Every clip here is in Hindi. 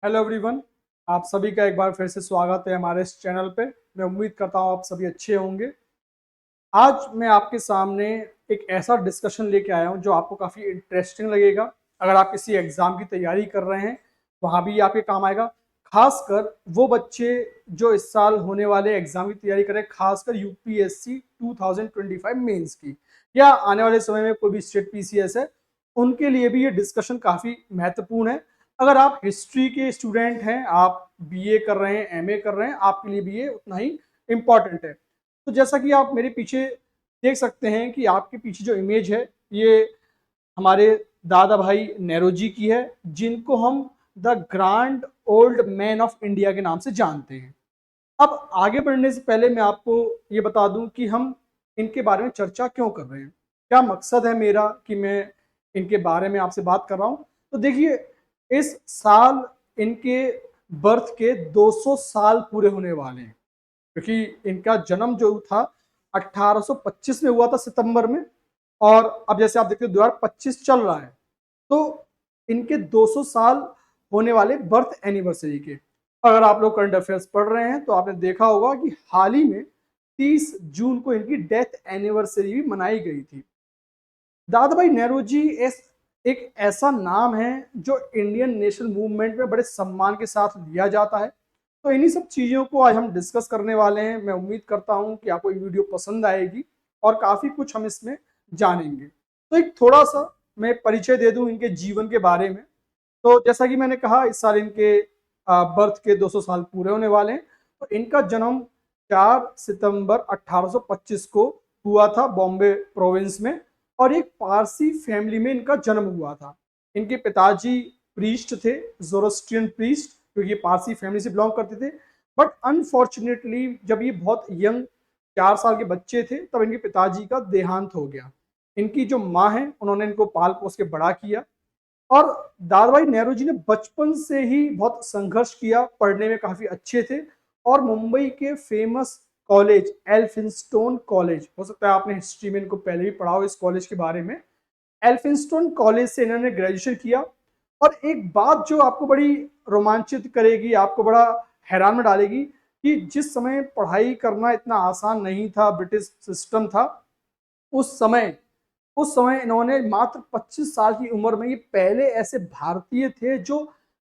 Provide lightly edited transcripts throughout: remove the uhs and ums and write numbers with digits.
Hello everyone. आप सभी का एक बार फिर से स्वागत है हमारे इस चैनल पे। मैं उम्मीद करता हूँ आप सभी अच्छे होंगे। आज मैं आपके सामने एक ऐसा डिस्कशन लेके आया हूँ जो आपको काफ़ी इंटरेस्टिंग लगेगा। अगर आप किसी एग्ज़ाम की तैयारी कर रहे हैं वहाँ भी आपके काम आएगा। खासकर वो बच्चे जो इस साल होने वाले एग्ज़ाम की तैयारी करें, खासकर यूपीएससी 2025 मेंस की या आने वाले समय में कोई भी स्टेट पीसीएस है, उनके लिए भी ये डिस्कशन काफ़ी महत्वपूर्ण है। अगर आप हिस्ट्री के स्टूडेंट हैं, आप बीए कर रहे हैं, एमए कर रहे हैं, आपके लिए भी ये उतना ही इम्पॉर्टेंट है। तो जैसा कि आप मेरे पीछे देख सकते हैं कि आपके पीछे जो इमेज है ये हमारे दादा भाई नेहरू की है, जिनको हम the grand old man of India के नाम से जानते हैं। अब आगे बढ़ने से पहले मैं आपको ये बता दूं कि हम इनके बारे में चर्चा क्यों कर रहे हैं, क्या मकसद है मेरा कि मैं इनके बारे में आपसे बात कर रहा हूं। तो देखिए, इस साल इनके बर्थ के 200 साल पूरे होने वाले हैं, क्योंकि इनका जन्म जो था 1825 में हुआ था सितंबर में, और अब जैसे आप देखते हो 2025 चल रहा है, तो इनके 200 साल होने वाले बर्थ एनिवर्सरी के। अगर आप लोग करंट अफेयर्स पढ़ रहे हैं तो आपने देखा होगा कि हाल ही में 30 जून को इनकी डेथ एनिवर्सरी भी मनाई गई थी। दादा भाई नेहरू जी एक ऐसा नाम है जो इंडियन नेशनल मूवमेंट में बड़े सम्मान के साथ लिया जाता है। तो इन्हीं सब चीज़ों को आज हम डिस्कस करने वाले हैं। मैं उम्मीद करता हूं कि आपको ये वीडियो पसंद आएगी और काफ़ी कुछ हम इसमें जानेंगे। तो एक थोड़ा सा मैं परिचय दे दूं इनके जीवन के बारे में। तो जैसा कि मैंने कहा, इस साल इनके बर्थ के 200 साल पूरे होने वाले हैं। तो इनका जन्म 4 सितंबर 1825 को हुआ था बॉम्बे प्रोविंस में, और एक पारसी फैमिली में इनका जन्म हुआ था। इनके पिताजी प्रीस्ट थे, जोरोस्ट्रियन प्रीस्ट, क्योंकि ये पारसी फैमिली से बिलोंग करते थे। बट अनफॉर्चुनेटली जब ये बहुत यंग 4 साल के बच्चे थे तब इनके पिताजी का देहांत हो गया। इनकी जो माँ है उन्होंने इनको पाल पोस के बड़ा किया, और दादा भाई नेहरू जी ने बचपन से ही बहुत संघर्ष किया, पढ़ने में काफी अच्छे थे, और मुंबई के फेमस कॉलेज एल्फिंस्टोन कॉलेज, हो सकता है आपने हिस्ट्री में इनको पहले भी पढ़ा हो इस कॉलेज के बारे में, एल्फिंस्टोन कॉलेज से इन्होंने ग्रेजुएशन किया। और एक बात जो आपको बड़ी रोमांचित करेगी, आपको बड़ा हैरान में डालेगी, कि जिस समय पढ़ाई करना इतना आसान नहीं था, ब्रिटिश सिस्टम था उस समय, उस समय इन्होंने मात्र 25 साल की उम्र में ये पहले ऐसे भारतीय थे जो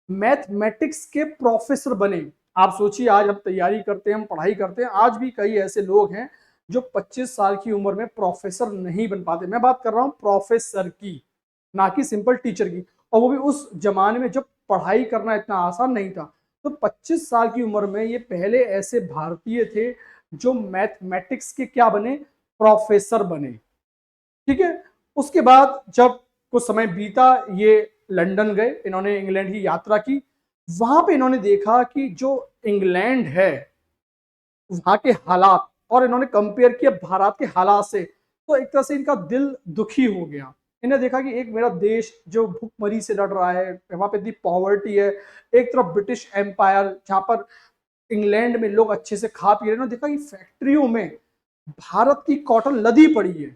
मैथमेटिक्स के प्रोफेसर बने। आप सोचिए, आज हम तैयारी करते हैं, हम पढ़ाई करते हैं, आज भी कई ऐसे लोग हैं जो 25 साल की उम्र में प्रोफेसर नहीं बन पाते। मैं बात कर रहा हूं प्रोफेसर की, ना कि सिंपल टीचर की, और वो भी उस जमाने में जब पढ़ाई करना इतना आसान नहीं था। तो 25 साल की उम्र में ये पहले ऐसे भारतीय थे जो मैथमेटिक्स के क्या बने, प्रोफेसर बने। ठीक है। उसके बाद जब कुछ समय बीता, ये लंदन गए, इन्होंने इंग्लैंड की यात्रा की। वहां पे इन्होंने देखा कि जो इंग्लैंड है वहां के हालात, और इन्होंने कंपेयर किया भारत के हालात से, तो एक तरह से इनका दिल दुखी हो गया। इन्हें देखा कि एक मेरा देश जो भुखमरी से लड़ रहा है, वहां पे इतनी पॉवर्टी है, एक तरफ ब्रिटिश एम्पायर जहां पर इंग्लैंड में लोग अच्छे से खा पी रहे हैं, इन्होंने देखा कि फैक्ट्रियों में भारत की कॉटन लदी पड़ी है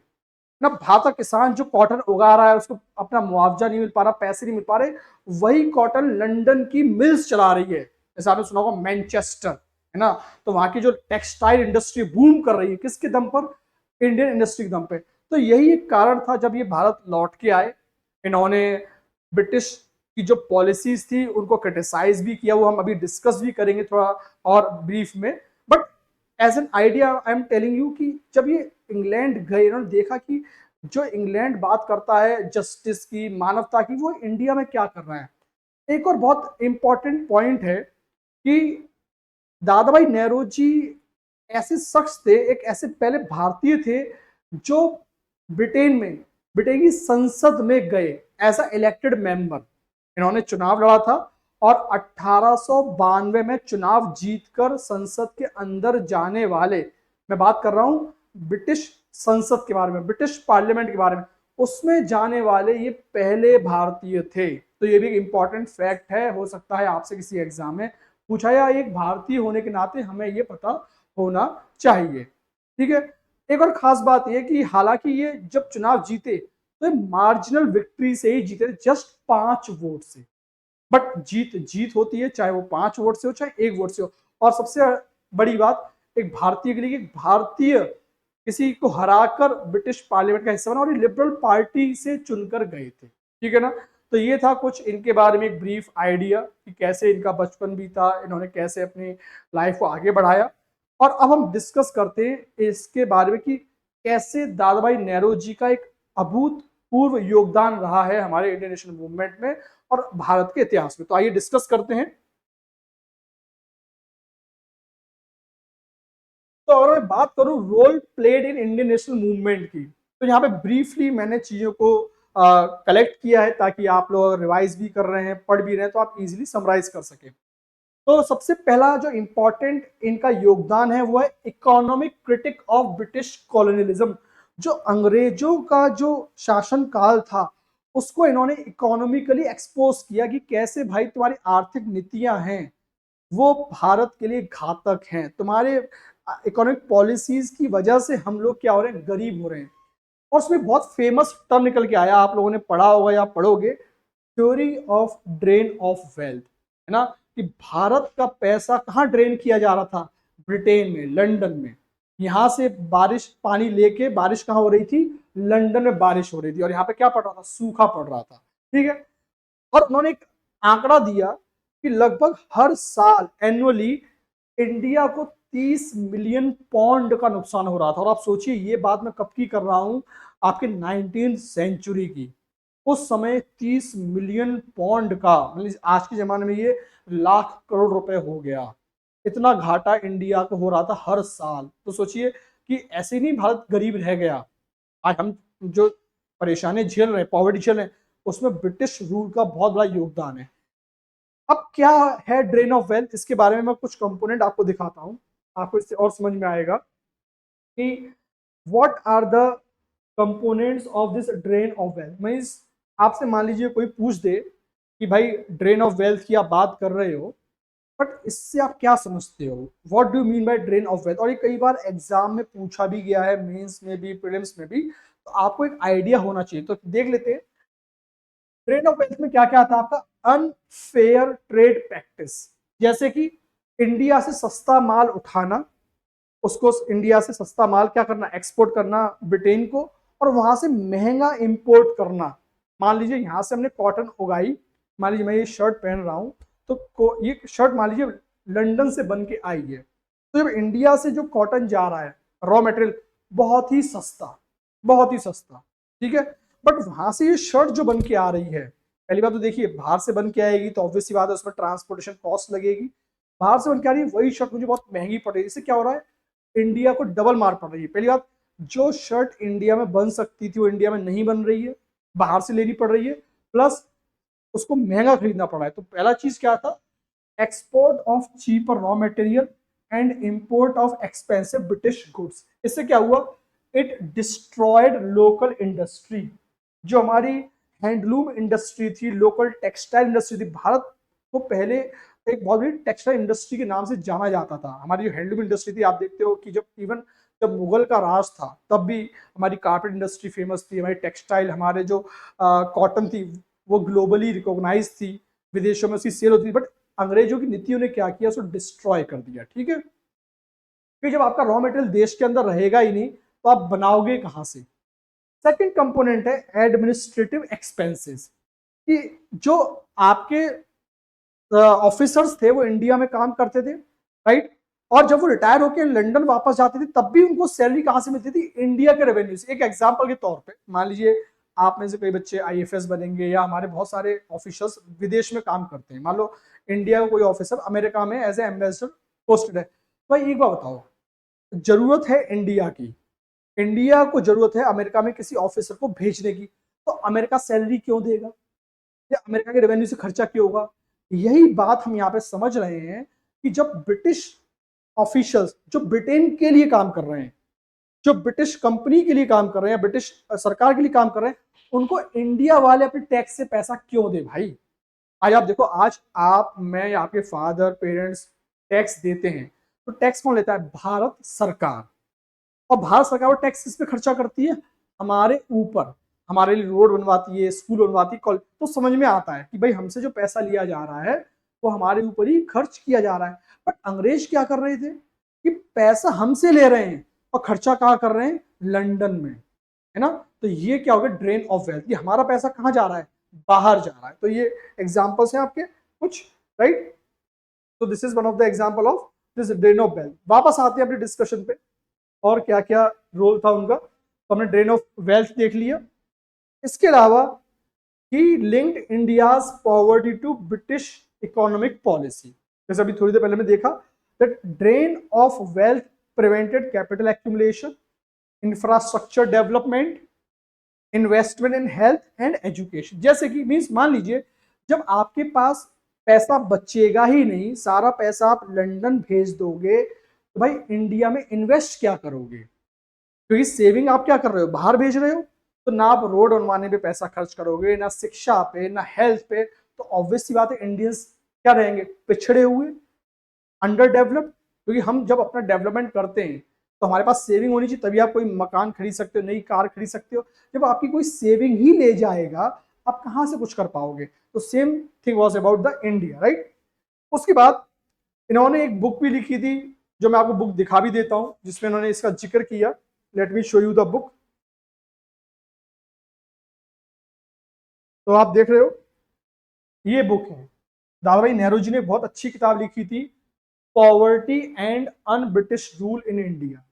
ना। भारत का किसान जो कॉटन उगा रहा है उसको अपना मुआवजा नहीं मिल पा रहा, पैसे नहीं मिल पा रहे, वही कॉटन लंदन की मिल्स चला रही है। जैसे आपने सुना होगा मैनचेस्टर, है ना। तो वहां की जो टेक्सटाइल इंडस्ट्री बूम कर रही है, किसके दम पर, इंडियन इंडस्ट्री के दम पे। तो यही एक कारण था, जब ये भारत लौट के आए, इन्होंने ब्रिटिश की जो पॉलिसीज थी उनको क्रिटिसाइज भी किया, वो हम अभी डिस्कस भी करेंगे थोड़ा और ब्रीफ में। But as an idea I am telling you कि जब ये इंग्लैंड गए, इन्होंने देखा कि जो इंग्लैंड बात करता है जस्टिस की, मानवता की, वो इंडिया में क्या कर रहा है। एक और बहुत इंपॉर्टेंट पॉइंट है कि दादा भाई नेहरू जी ऐसे शख्स थे, एक ऐसे पहले भारतीय थे जो ब्रिटेन में, ब्रिटेन की संसद में गए एज अ इलेक्टेड मेंबर। इन्होंने चुनाव लड़ा था, और 1892 में चुनाव जीतकर संसद के अंदर जाने वाले, मैं बात कर रहा हूं ब्रिटिश संसद के बारे में, ब्रिटिश पार्लियामेंट के बारे में, उसमें जाने वाले ये पहले भारतीय थे। तो ये भी एक इंपॉर्टेंट फैक्ट है, हो सकता है आपसे किसी एग्जाम में पूछा, या एक भारतीय होने के नाते हमें ये पता होना चाहिए। ठीक है। एक और खास बात यह कि हालांकि ये जब चुनाव जीते तो मार्जिनल विक्ट्री से ही जीते, जस्ट 5 वोट से। बट जीत जीत होती है, चाहे वो 5 वोट से हो चाहे 1 वोट से हो। और सबसे बड़ी बात, एक भारतीय के लिए, एक भारतीय किसी को हराकर ब्रिटिश पार्लियामेंट का हिस्सा बना और लिबरल पार्टी से चुनकर गए थे, ठीक है ना। तो ये था कुछ इनके बारे में एक ब्रीफ आइडिया कि कैसे इनका बचपन बीता, इन्होंने कैसे अपनी लाइफ को आगे बढ़ाया। और अब हम डिस्कस करते हैं इसके बारे में कि कैसे दादा भाई नेहरू का एक अभूतपूर्व योगदान रहा है हमारे इंडियन नेशनल मूवमेंट में और भारत के इतिहास में। तो आइए डिस्कस करते हैं। तो अगर मैं बात करूं role played in Indian national movement की, तो यहाँ पे ब्रीफली मैंने चीजों को कलेक्ट किया है ताकि आप लोग रिवाइज भी कर रहे हैं, पढ़ भी रहे हैं, तो आप इजीली समराइज कर सकें। तो सबसे पहला जो इंपॉर्टेंट इनका योगदान है वो है economic critic of British colonialism. जो अंग्रेजों का जो शासन काल था उसको इन्होंने इकोनॉमिकली एक्सपोज किया कि कैसे भाई तुम्हारी आर्थिक नीतियां हैं वो भारत के लिए घातक हैं, तुम्हारे इकोनॉमिक पॉलिसीज की वजह से हम लोग क्या हो रहे हैं, गरीब हो रहे हैं। और उसमें बहुत फेमस टर्म निकल के आया, आप लोगों ने पढ़ा होगा या पढ़ोगे, theory of drain of wealth, है ना, कि भारत का पैसा कहाँ ड्रेन किया जा रहा था, ब्रिटेन में, लंदन में। यहाँ से बारिश पानी लेके बारिश कहाँ हो रही थी, लंदन में बारिश हो रही थी, और यहाँ पे क्या पड़ रहा था, सूखा पड़ रहा था, ठीक है। और उन्होंने एक आंकड़ा दिया कि लगभग हर साल एनुअली इंडिया को 30 मिलियन पौंड का नुकसान हो रहा था। और आप सोचिए ये बात मैं कब की कर रहा हूं, आपके 19th सेंचुरी की। उस समय 30 मिलियन पौंड का मतलब आज के जमाने में ये लाख करोड़ रुपए हो गया। इतना घाटा इंडिया को हो रहा था हर साल। तो सोचिए कि ऐसे नहीं भारत गरीब रह गया, आज हम जो परेशानी झेल रहे हैं, पॉवर्टी झेल रहे हैं, उसमें ब्रिटिश रूल का बहुत बड़ा योगदान है। अब क्या है ड्रेन ऑफ वेल्थ, इसके बारे में मैं कुछ कंपोनेंट आपको दिखाता हूं, आपको इससे और समझ में आएगा कि what are the components of this drain of wealth. Means आपसे मान लीजिए कोई पूछ दे कि भाई ड्रेन ऑफ वेल्थ की आप बात कर रहे हो, बट इससे आप क्या समझते हो, what do mean by drain of wealth. और ये कई बार एग्जाम में पूछा भी गया है, मेंस में भी, प्रीलिम्स में भी, तो आपको एक आइडिया होना चाहिए। तो देख लेते हैं ट्रेड ऑफ वेल्थ में क्या क्या आता है आपका, अनफेयर ट्रेड प्रैक्टिस, जैसे कि इंडिया से सस्ता माल उठाना, उसको इंडिया से सस्ता माल क्या करना, एक्सपोर्ट करना ब्रिटेन को, और वहां से महंगा इंपोर्ट करना। मान लीजिए यहां से हमने कॉटन उगाई, मान लीजिए मैं ये शर्ट पहन रहा हूं, तो ये शर्ट मान लीजिए लंदन से बन के आई है, तो जब इंडिया से जो कॉटन जा रहा है, रॉ मटेरियल बहुत ही सस्ता, बहुत ही सस्ता, ठीक है। बट वहां से ये शर्ट जो बन के आ रही है, पहली बात तो देखिए बाहर से बन के आएगी तो ऑब्वियसली बात है उसमें ट्रांसपोर्टेशन कॉस्ट लगेगी, बाहर से बन के आ रही है वही शर्ट मुझे बहुत महंगी पड़ रही है। इससे क्या हो रहा है, इंडिया को डबल मार पड़ रही है। पहली बात, जो शर्ट इंडिया में बन सकती थी वो इंडिया में नहीं बन रही है, बाहर से लेनी पड़ रही है, प्लस उसको महंगा खरीदना पड़ा है। तो पहला चीज क्या था, export of cheaper raw material and import of expensive British goods. इससे क्या हुआ, इट डिस्ट्रॉयड लोकल इंडस्ट्री, जो हमारी हैंडलूम इंडस्ट्री थी, लोकल टेक्सटाइल इंडस्ट्री थी। भारत को पहले एक बहुत बड़ी टेक्सटाइल इंडस्ट्री के नाम से जाना जाता था। हमारी जो हैंडलूम इंडस्ट्री थी, आप देखते हो कि जब इवन जब मुगल का राज था तब भी हमारी कार्पेट इंडस्ट्री फेमस थी, हमारी टेक्सटाइल, हमारे जो कॉटन थी वो ग्लोबली रिकॉग्नाइज थी, विदेशों में उसकी सेल होती थी। बट अंग्रेजों की नीतियों ने क्या किया, उसको डिस्ट्रॉय कर दिया, ठीक है। फिर जब आपका रॉ मटेरियल देश के अंदर रहेगा ही नहीं तो आप बनाओगे कहां से। सेकंड कंपोनेंट है एडमिनिस्ट्रेटिव एक्सपेंसेस, कि जो आपके ऑफिसर्स थे वो इंडिया में काम करते थे, राइट, और जब वो रिटायर होकर लंदन वापस जाते थे तब भी उनको सैलरी कहां से मिलती थी, इंडिया के रेवेन्यू से। एक एग्जांपल के तौर पे मान लीजिए आप में से कई बच्चे आईएफएस बनेंगे, या हमारे बहुत सारे ऑफिसर्स विदेश में काम करते हैं। मान लो इंडिया का कोई ऑफिसर अमेरिका में एज ए एम्बेसडर पोस्टेड है, तो भाई एक बार बताओ, जरूरत है इंडिया की, इंडिया को जरूरत है अमेरिका में किसी ऑफिसर को भेजने की, तो अमेरिका सैलरी क्यों देगा, या अमेरिका के रेवेन्यू से खर्चा क्यों होगा। यही बात हम यहाँ पे समझ रहे हैं कि जब ब्रिटिश ऑफिशियल्स जो ब्रिटेन के लिए काम कर रहे हैं, जो ब्रिटिश कंपनी के लिए काम कर रहे हैं, ब्रिटिश सरकार के लिए काम कर रहे हैं, उनको इंडिया वाले अपने टैक्स से पैसा क्यों दे भाई। आज आप देखो, आज आप, मैं या आपके फादर पेरेंट्स टैक्स देते हैं, तो टैक्स कौन लेता है, भारत सरकार। और भारत सरकार वो टैक्स किस पे खर्चा करती है, हमारे ऊपर, हमारे लिए रोड बनवाती है, स्कूल बनवाती है, कॉलेज, तो समझ में आता है कि भाई हमसे जो पैसा लिया जा रहा है वो हमारे ऊपर ही खर्च किया जा रहा है। बट अंग्रेज क्या कर रहे थे कि पैसा हमसे ले रहे हैं और खर्चा कहाँ कर रहे हैं, लंदन में, है ना। तो ये क्या हो गया, ड्रेन ऑफ वेल्थ, ये हमारा पैसा कहाँ जा रहा है, बाहर जा रहा है। तो ये एग्जांपल्स हैं आपके कुछ, राइट। तो this is one of the example of this drain of wealth. वापस आते हैं अपने डिस्कशन पे, और क्या क्या रोल था उनका। तो हमने ड्रेन ऑफ वेल्थ देख लिया। इसके अलावा he linked India's poverty to British economic policy. जैसे अभी थोड़ी देर पहले मैं देखा that drain of wealth prevented capital accumulation, infrastructure development, investment in health and education. जैसे कि मीन्स मान लीजिए जब आपके पास पैसा बचेगा ही नहीं, सारा पैसा आप लंदन भेज दोगे, तो भाई इंडिया में इन्वेस्ट क्या करोगे, क्योंकि सेविंग आप क्या कर रहे हो, बाहर भेज रहे हो। तो ना आप रोड बनवाने पे पैसा खर्च करोगे, ना शिक्षा पे, ना हेल्थ पे। तो ऑब्वियस सी बात है इंडियंस क्या रहेंगे, पिछड़े हुए, अंडर डेवलप्ड। क्योंकि हम जब अपना डेवलपमेंट करते हैं तो हमारे पास सेविंग होनी चाहिए, तभी आप कोई मकान खरीद सकते हो, नई कार खरीद सकते हो। जब आपकी कोई सेविंग ही ले जाएगा, आप कहां से कुछ कर पाओगे। तो same thing was about the India, right. उसके बाद इन्होंने एक बुक भी लिखी थी, जो मैं आपको बुक दिखा भी देता हूं, जिसमें इन्होंने इसका जिक्र किया। Let me show you the book. तो आप देख रहे हो ये बुक है, दादाभाई नेहरू जी ने बहुत अच्छी किताब लिखी थी, poverty and un British rule in India.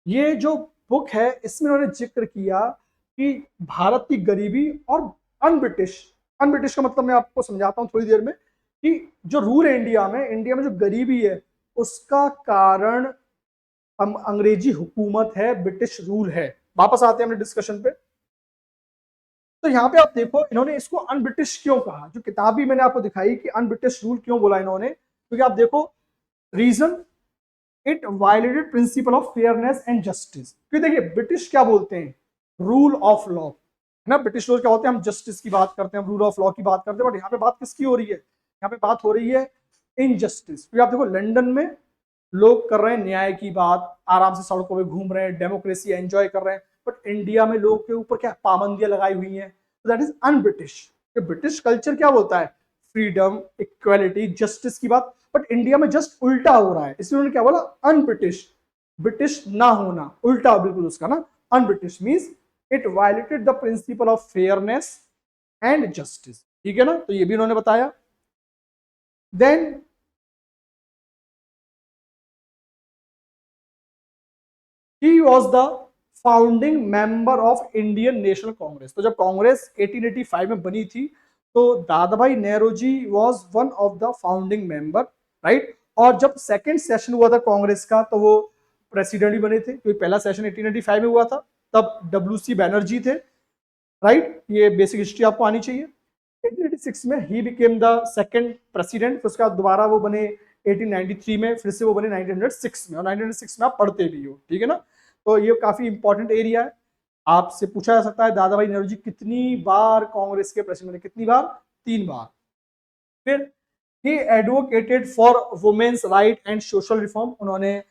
ये जो बुक है इसमें उन्होंने जिक्र किया कि भारत की गरीबी और अन ब्रिटिश, अन ब्रिटिश का मतलब मैं आपको समझाता हूं थोड़ी देर में, कि जो रूल है इंडिया में जो गरीबी है उसका कारण अंग्रेजी हुकूमत है, ब्रिटिश रूल है। वापस आते हैं अपने डिस्कशन पे। तो यहाँ पे आप देखो इन्होंने इसको अन ब्रिटिश क्यों कहा, जो किताब भी मैंने आपको दिखाई कि अन ब्रिटिश रूल क्यों बोला इन्होंने, क्योंकि आप देखो reason, it violated principle of fairness and justice. क्योंकि देखिए ब्रिटिश क्या बोलते हैं, रूल ऑफ लॉ, है ना। ब्रिटिश लोग क्या होते हैं, हम जस्टिस की बात करते हैं, रूल ऑफ लॉ की बात करते हैं, बट यहाँ पे बात किसकी हो रही है, यहाँ पे बात हो रही है इनजस्टिस। क्योंकि आप देखो लंदन में लोग कर रहे हैं न्याय की बात, आराम से सड़कों पे घूम रहे हैं, डेमोक्रेसी एंजॉय कर रहे हैं। बट इंडिया में लोग के ऊपर क्या पाबंदियां लगाई हुई हैं, तो that is un British. British culture क्या बोलता है, फ्रीडम, इक्वालिटी, जस्टिस की बात। बट इंडिया में जस्ट उल्टा हो रहा है, इसलिए उन्होंने क्या बोला, अन ब्रिटिश। ब्रिटिश ना होना, उल्टा बिल्कुल उसका ना, un British means it violated the principle of fairness and justice. ठीक है ना, तो ये भी उन्होंने बताया। Then he was the founding member of Indian National Congress. तो जब कांग्रेस 1885 में बनी थी, तो Dadabhai Nehru ji was one of the founding member, right. और जब सेकेंड सेशन हुआ था कांग्रेस का, तो वो प्रेसिडेंट भी बने थे, क्योंकि पहला सेशन 1885 में हुआ था, तब डब्ल्यू.सी. बैनर्जी थे, राइट। ये बेसिक हिस्ट्री आपको आनी चाहिए। 1886 में he became the second president, फिर उसके बाद दोबारा वो बने 1893 में, फिर से वो बने 1906 में, और 1906 में आप पढ़ते भी हो, ठीक है ना। तो ये काफी इंपॉर्टेंट एरिया है, आपसे पूछा जा सकता है दादाभाई नेहरू जी कितनी बार कांग्रेस के प्रेसिडेंट बने, कितनी बार, 3 बार। फिर he advocated for women's right and social reform. उन्होंने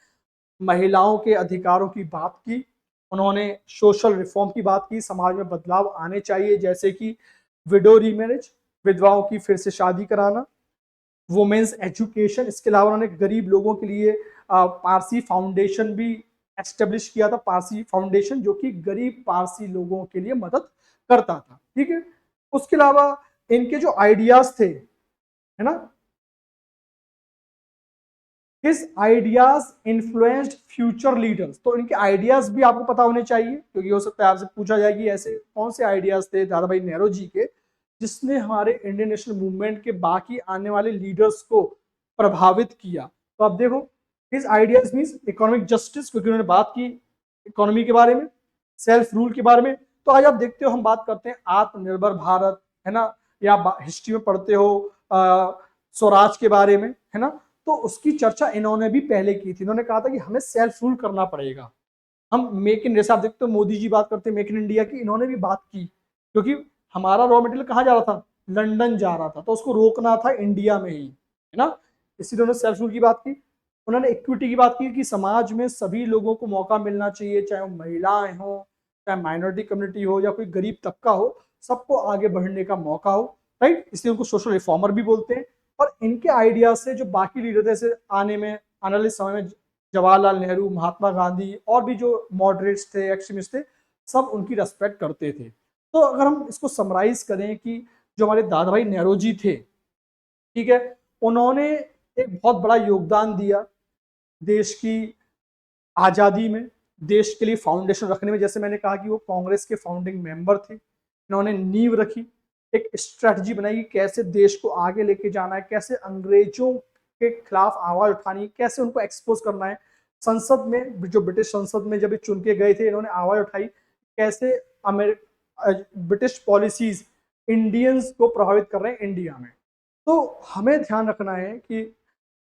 महिलाओं के अधिकारों की बात की, उन्होंने सोशल रिफॉर्म की बात की, समाज में बदलाव आने चाहिए, जैसे कि विडो रीमैरिज, विधवाओं की फिर से शादी कराना, वुमेन्स एजुकेशन। इसके अलावा उन्होंने गरीब लोगों के लिए पारसी फाउंडेशन भी एस्टेब्लिश किया था, पारसी फाउंडेशन, जो कि गरीब पारसी लोगों के लिए मदद करता था, ठीक है। उसके अलावा इनके जो आइडियाज थे, है ना, His ideas influenced future leaders। तो इनके आइडियाज भी आपको पता होने चाहिए, क्योंकि हो सकता है आपसे पूछा जाए कि ऐसे कौन से आइडियाज थे दादा भाई नेहरू जी के, जिसने हमारे इंडियन नेशनल मूवमेंट के बाकी आने वाले लीडर्स को प्रभावित किया। तो आप देखो his ideas means economic justice, क्योंकि उन्होंने बात की इकोनॉमी के बारे में, सेल्फ रूल के बारे में। तो आज आप देखते हो हम बात करते हैं आत्मनिर्भर भारत, है ना, या हिस्ट्री में पढ़ते हो स्वराज के बारे में, है ना। तो उसकी चर्चा इन्होंने भी पहले की थी। इन्होंने कहा था कि हमें सेल्फ रूल करना पड़ेगा। हम मेक इन, जैसे आप देखते हो मोदी जी बात करते हैं मेक इन इंडिया की, इन्होंने भी बात की, क्योंकि हमारा रॉ मटेरियल कहाँ जा रहा था, लंदन जा रहा था, तो उसको रोकना था इंडिया में ही, है ना। इसलिए उन्होंने सेल्फ रूल की बात की। उन्होंने इक्विटी की बात की कि समाज में सभी लोगों को मौका मिलना चाहिए, चाहे वो महिलाएं हों, चाहे माइनॉरिटी कम्युनिटी हो या कोई गरीब तबका हो, सबको आगे बढ़ने का मौका हो, राइट। इसलिए उनको सोशल रिफॉर्मर भी बोलते हैं। और इनके आइडियाज से जो बाकी लीडर थे, जैसे आने वाले समय में जवाहरलाल नेहरू, महात्मा गांधी और भी जो मॉडरेट्स थे, एक्सट्रीमिस्ट थे, सब उनकी रेस्पेक्ट करते थे। तो अगर हम इसको समराइज करें कि जो हमारे दादा भाई नेहरू थे, ठीक है, उन्होंने एक बहुत बड़ा योगदान दिया देश की आज़ादी में, देश के लिए फाउंडेशन रखने में। जैसे मैंने कहा कि वो कांग्रेस के फाउंडिंग मेंबर थे, इन्होंने नींव रखी, एक स्ट्रेटजी बनाई कि कैसे देश को आगे लेके जाना है, कैसे अंग्रेजों के खिलाफ आवाज उठानी है, कैसे उनको एक्सपोज करना है। संसद में, जो ब्रिटिश संसद में जब चुन के गए थे, इन्होंने आवाज उठाई कैसे ब्रिटिश पॉलिसीज इंडियंस को प्रभावित कर रहे हैं इंडिया में। तो हमें ध्यान रखना है कि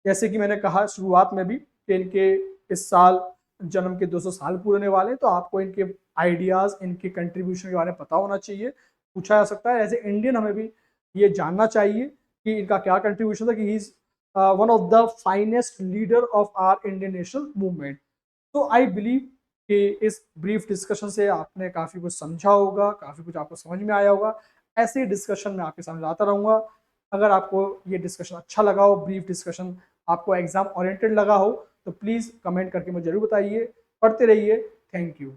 जैसे कि मैंने कहा शुरुआत में भी कि इनके इस साल जन्म के 200 साल पूरे होने वाले हैं, तो आपको इनके आइडियाज, इनके कंट्रीब्यूशन के बारे में पता होना चाहिए, पूछा जा सकता है। एज ए इंडियन हमें भी ये जानना चाहिए कि इनका क्या कंट्रीब्यूशन था, कि he is one of the finest leader of our Indian national movement. तो आई बिलीव कि इस ब्रीफ डिस्कशन से आपने काफ़ी कुछ समझा होगा, काफ़ी कुछ आपको समझ में आया होगा। ऐसे ही डिस्कशन में आपके सामने लाता रहूँगा। अगर आपको ये डिस्कशन अच्छा लगा हो, ब्रीफ डिस्कशन आपको एग्जाम ओरिएंटेड लगा हो, तो प्लीज़ कमेंट करके मुझे जरूर बताइए। पढ़ते रहिए। Thank you.